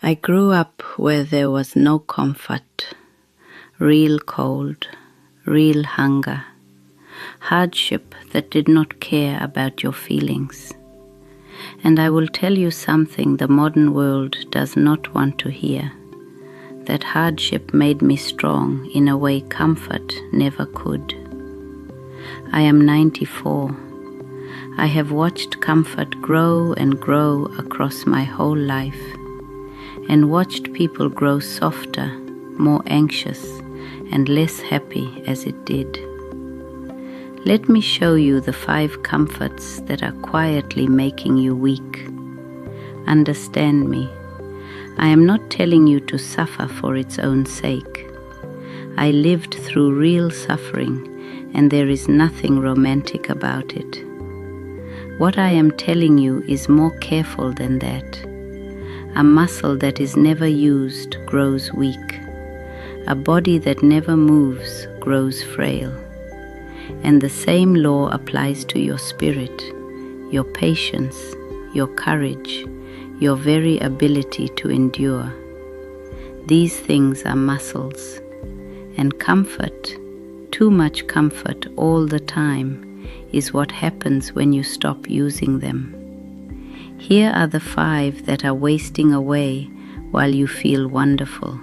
I grew up where there was no comfort, real cold, real hunger, hardship that did not care about your feelings. And I will tell you something the modern world does not want to hear, that hardship made me strong in a way comfort never could. I am 94. I have watched comfort grow and grow across my whole life, and watched people grow softer, more anxious, and less happy as it did. Let me show you the 5 comforts that are quietly making you weak. Understand me. I am not telling you to suffer for its own sake. I lived through real suffering, and there is nothing romantic about it. What I am telling you is more careful than that. A muscle that is never used grows weak. A body that never moves grows frail. And the same law applies to your spirit, your patience, your courage, your very ability to endure. These things are muscles, and comfort, too much comfort all the time, is what happens when you stop using them. Here are the 5 that are wasting away while you feel wonderful.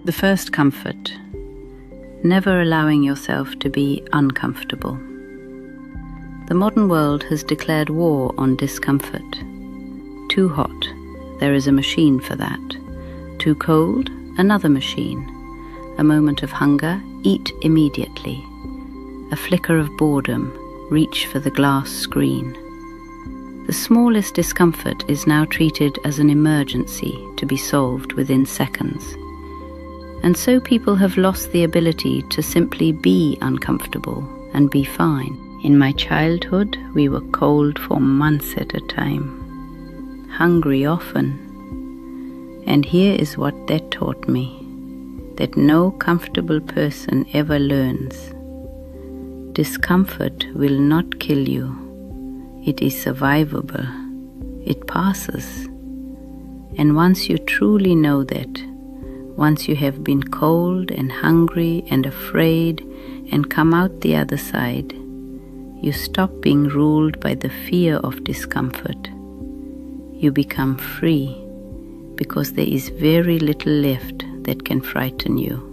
The first comfort: never allowing yourself to be uncomfortable. The modern world has declared war on discomfort. Too hot, there is a machine for that. Too cold, another machine. A moment of hunger, eat immediately. A flicker of boredom, reach for the glass screen. The smallest discomfort is now treated as an emergency to be solved within seconds. And so people have lost the ability to simply be uncomfortable and be fine. In my childhood, we were cold for months at a time, hungry often. And here is what that taught me, that no comfortable person ever learns. Discomfort will not kill you. It is survivable. It passes. And once you truly know that, once you have been cold and hungry and afraid and come out the other side, you stop being ruled by the fear of discomfort. You become free, because there is very little left that can frighten you.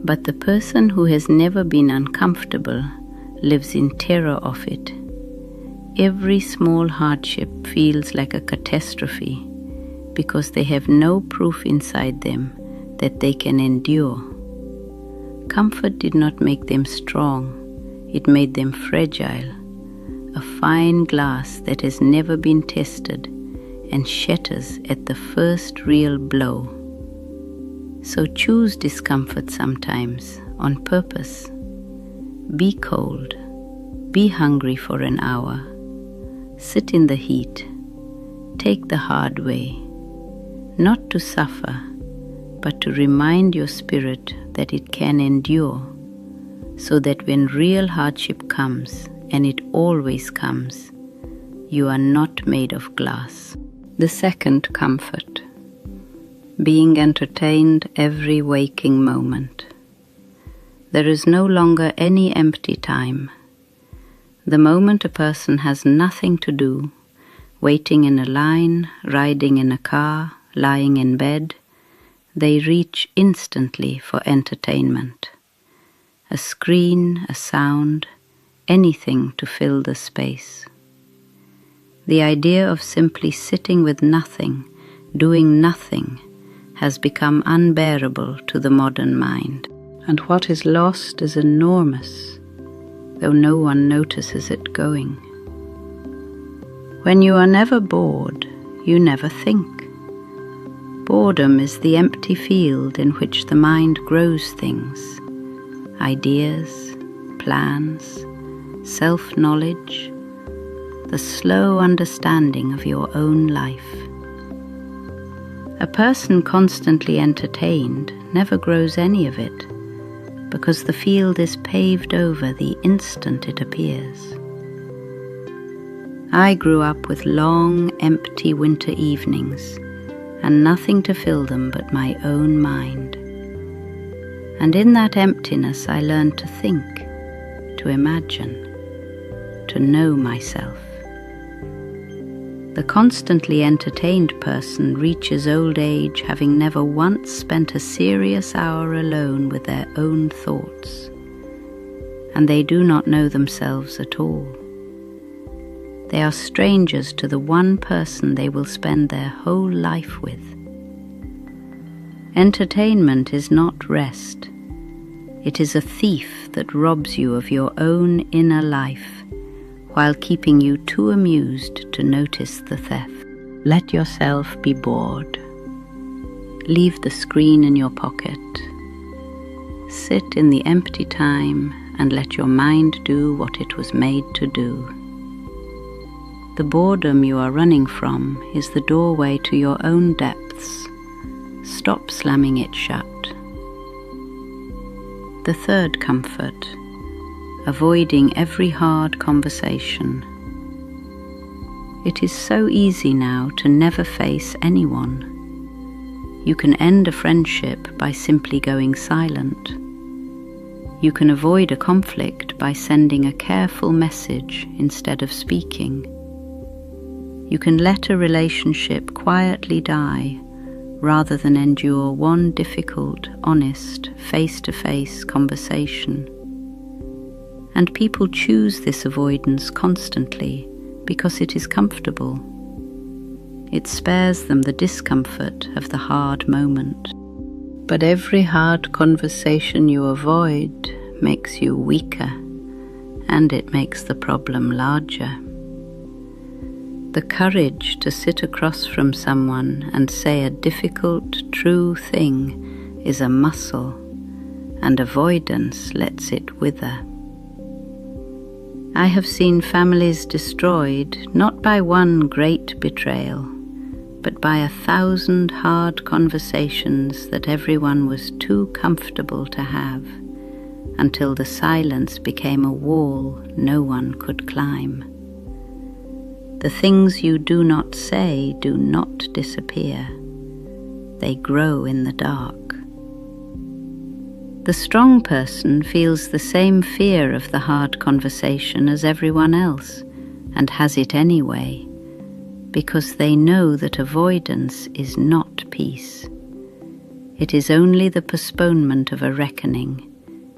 But the person who has never been uncomfortable lives in terror of it. Every small hardship feels like a catastrophe, because they have no proof inside them that they can endure. Comfort did not make them strong, it made them fragile, a fine glass that has never been tested and shatters at the first real blow. So choose discomfort sometimes, on purpose. Be cold, be hungry for an hour, sit in the heat, take the hard way, not to suffer, but to remind your spirit that it can endure, so that when real hardship comes, and it always comes, you are not made of glass. The second comfort: being entertained every waking moment. There is no longer any empty time. The moment a person has nothing to do, waiting in a line, riding in a car, lying in bed, they reach instantly for entertainment. A screen, a sound, anything to fill the space. The idea of simply sitting with nothing, doing nothing, has become unbearable to the modern mind. And what is lost is enormous, though no one notices it going. When you are never bored, you never think. Boredom is the empty field in which the mind grows things, ideas, plans, self-knowledge, the slow understanding of your own life. A person constantly entertained never grows any of it, because the field is paved over the instant it appears. I grew up with long, empty winter evenings, and nothing to fill them but my own mind. And in that emptiness I learned to think, to imagine, to know myself. The constantly entertained person reaches old age having never once spent a serious hour alone with their own thoughts, and they do not know themselves at all. They are strangers to the one person they will spend their whole life with. Entertainment is not rest. It is a thief that robs you of your own inner life, while keeping you too amused to notice the theft. Let yourself be bored. Leave the screen in your pocket. Sit in the empty time and let your mind do what it was made to do. The boredom you are running from is the doorway to your own depths. Stop slamming it shut. The third comfort: avoiding every hard conversation. It is so easy now to never face anyone. You can end a friendship by simply going silent. You can avoid a conflict by sending a careful message instead of speaking. You can let a relationship quietly die rather than endure one difficult, honest, face-to-face conversation. And people choose this avoidance constantly because it is comfortable. It spares them the discomfort of the hard moment. But every hard conversation you avoid makes you weaker, and it makes the problem larger. The courage to sit across from someone and say a difficult, true thing is a muscle, and avoidance lets it wither. I have seen families destroyed not by one great betrayal, but by 1,000 hard conversations that everyone was too comfortable to have, until the silence became a wall no one could climb. The things you do not say do not disappear. They grow in the dark. The strong person feels the same fear of the hard conversation as everyone else, and has it anyway, because they know that avoidance is not peace. It is only the postponement of a reckoning,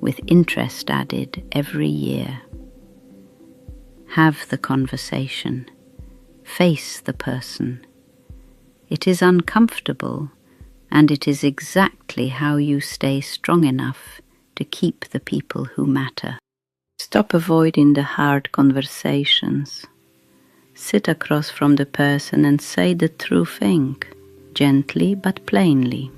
with interest added every year. Have the conversation. Face the person. It is uncomfortable, and it is exactly how you stay strong enough to keep the people who matter. Stop avoiding the hard conversations. Sit across from the person and say the true thing, gently but plainly.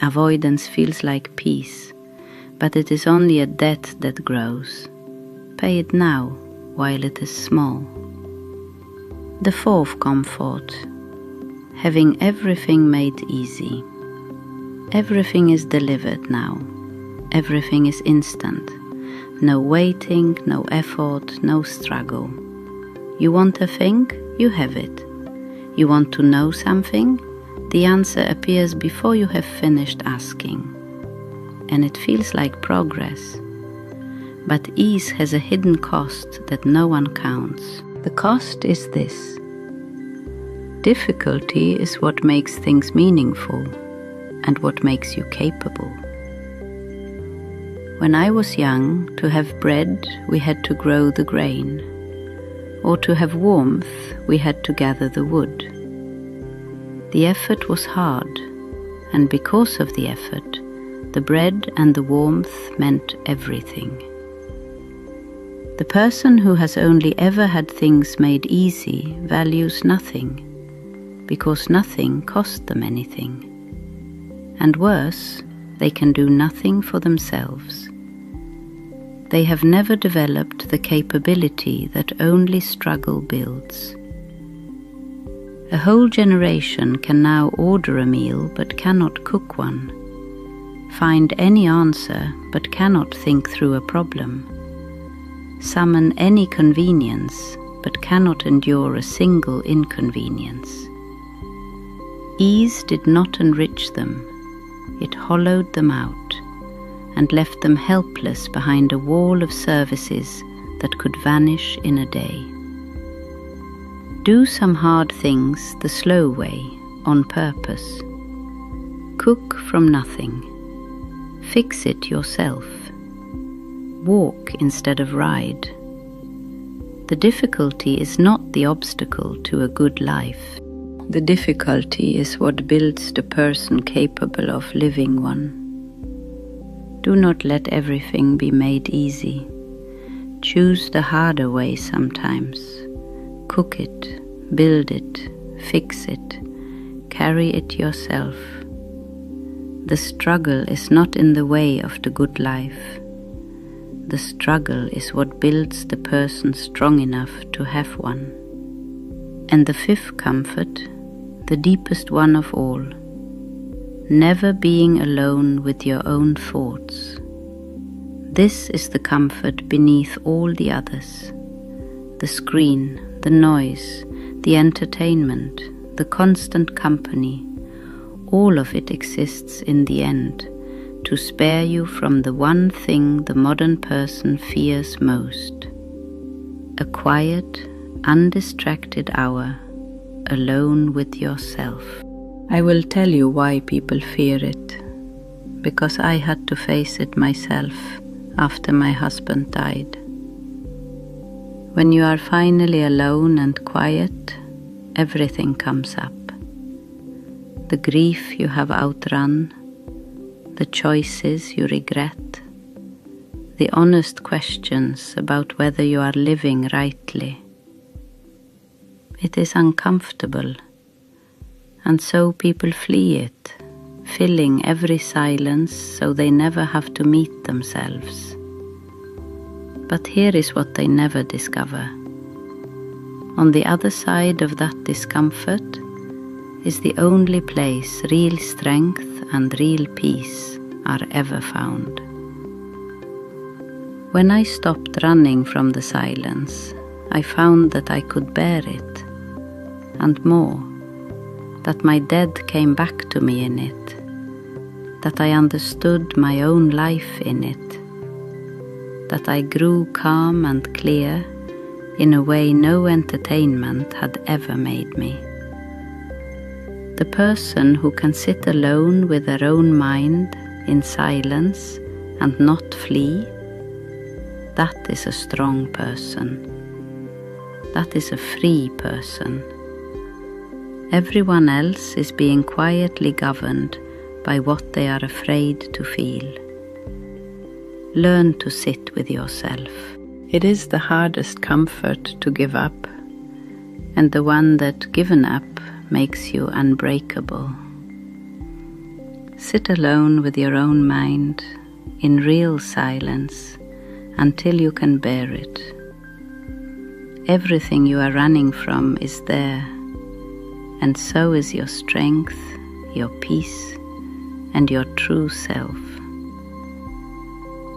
Avoidance feels like peace, but it is only a debt that grows. Pay it now, while it is small. The fourth comfort: having everything made easy. Everything is delivered now. Everything is instant. No waiting, no effort, no struggle. You want a thing, you have it. You want to know something, the answer appears before you have finished asking. And it feels like progress. But ease has a hidden cost that no one counts. The cost is this: difficulty is what makes things meaningful and what makes you capable. When I was young, to have bread we had to grow the grain, or to have warmth we had to gather the wood. The effort was hard, and because of the effort, the bread and the warmth meant everything. The person who has only ever had things made easy values nothing, because nothing cost them anything. And worse, they can do nothing for themselves. They have never developed the capability that only struggle builds. A whole generation can now order a meal but cannot cook one, find any answer but cannot think through a problem, summon any convenience but cannot endure a single inconvenience. Ease did not enrich them, it hollowed them out and left them helpless behind a wall of services that could vanish in a day. Do some hard things the slow way, on purpose. Cook from nothing. Fix it yourself. Walk instead of ride. The difficulty is not the obstacle to a good life. The difficulty is what builds the person capable of living one. Do not let everything be made easy. Choose the harder way sometimes. Cook it, build it, fix it, carry it yourself. The struggle is not in the way of the good life. The struggle is what builds the person strong enough to have one. And the fifth comfort, the deepest one of all, never being alone with your own thoughts. This is the comfort beneath all the others. The screen, the noise, the entertainment, the constant company, all of it exists in the end to spare you from the one thing the modern person fears most. A quiet, undistracted hour alone with yourself. I will tell you why people fear it, because I had to face it myself after my husband died. When you are finally alone and quiet, everything comes up. The grief you have outrun, the choices you regret, the honest questions about whether you are living rightly. It is uncomfortable, and so people flee it, filling every silence so they never have to meet themselves. But here is what they never discover. On the other side of that discomfort is the only place real strength and real peace are ever found. When I stopped running from the silence, I found that I could bear it, and more, that my dead came back to me in it, that I understood my own life in it, that I grew calm and clear in a way no entertainment had ever made me. The person who can sit alone with their own mind in silence and not flee, that is a strong person. That is a free person. Everyone else is being quietly governed by what they are afraid to feel. Learn to sit with yourself. It is the hardest comfort to give up, and the one that given up makes you unbreakable. Sit alone with your own mind in real silence until you can bear it. Everything you are running from is there, and so is your strength, your peace, and your true self.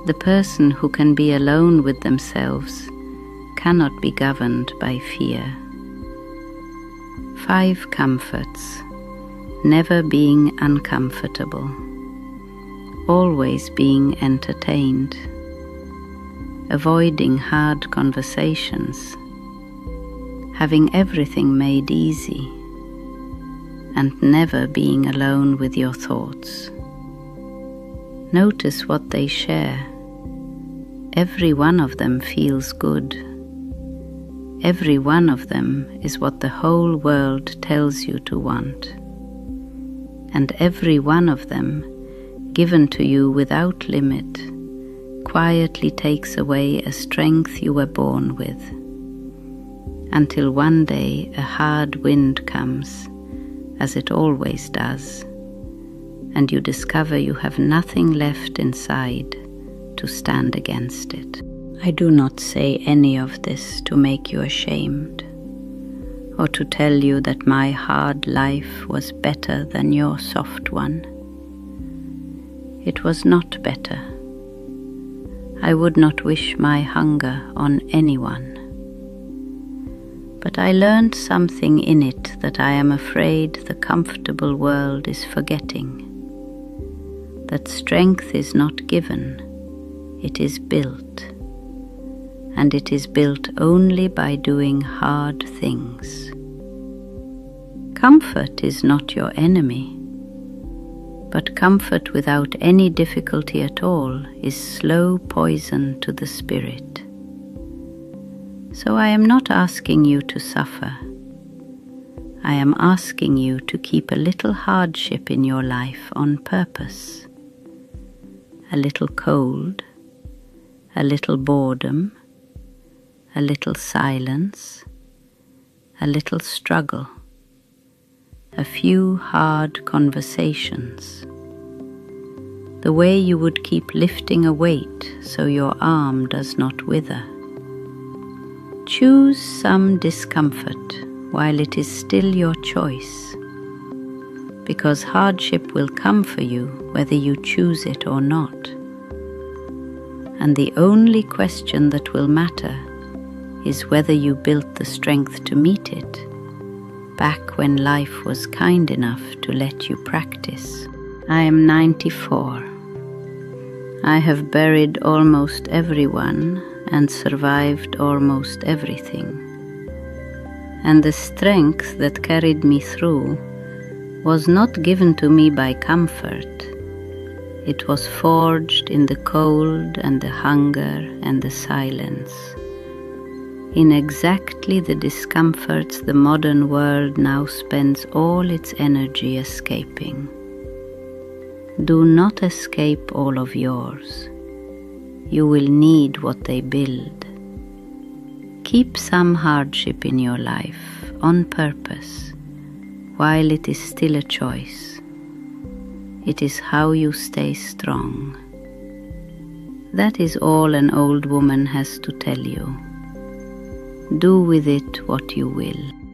The person who can be alone with themselves cannot be governed by fear. 5 comforts: never being uncomfortable, always being entertained, avoiding hard conversations, having everything made easy, and never being alone with your thoughts. Notice what they share. Every one of them feels good. Every one of them is what the whole world tells you to want. And every one of them, given to you without limit, quietly takes away a strength you were born with, until one day a hard wind comes, as it always does, and you discover you have nothing left inside to stand against it. I do not say any of this to make you ashamed, or to tell you that my hard life was better than your soft one. It was not better. I would not wish my hunger on anyone. But I learned something in it that I am afraid the comfortable world is forgetting. That strength is not given, it is built. And it is built only by doing hard things. Comfort is not your enemy, but comfort without any difficulty at all is slow poison to the spirit. So I am not asking you to suffer. I am asking you to keep a little hardship in your life on purpose. A little cold, a little boredom, a little silence, a little struggle, a few hard conversations. The way you would keep lifting a weight so your arm does not wither. Choose some discomfort while it is still your choice, because hardship will come for you whether you choose it or not. And the only question that will matter is whether you built the strength to meet it, back when life was kind enough to let you practice. I am 94. I have buried almost everyone and survived almost everything. And the strength that carried me through was not given to me by comfort. It was forged in the cold and the hunger and the silence, in exactly the discomforts the modern world now spends all its energy escaping. Do not escape all of yours. You will need what they build. Keep some hardship in your life on purpose, while it is still a choice. It is how you stay strong. That is all an old woman has to tell you. Do with it what you will.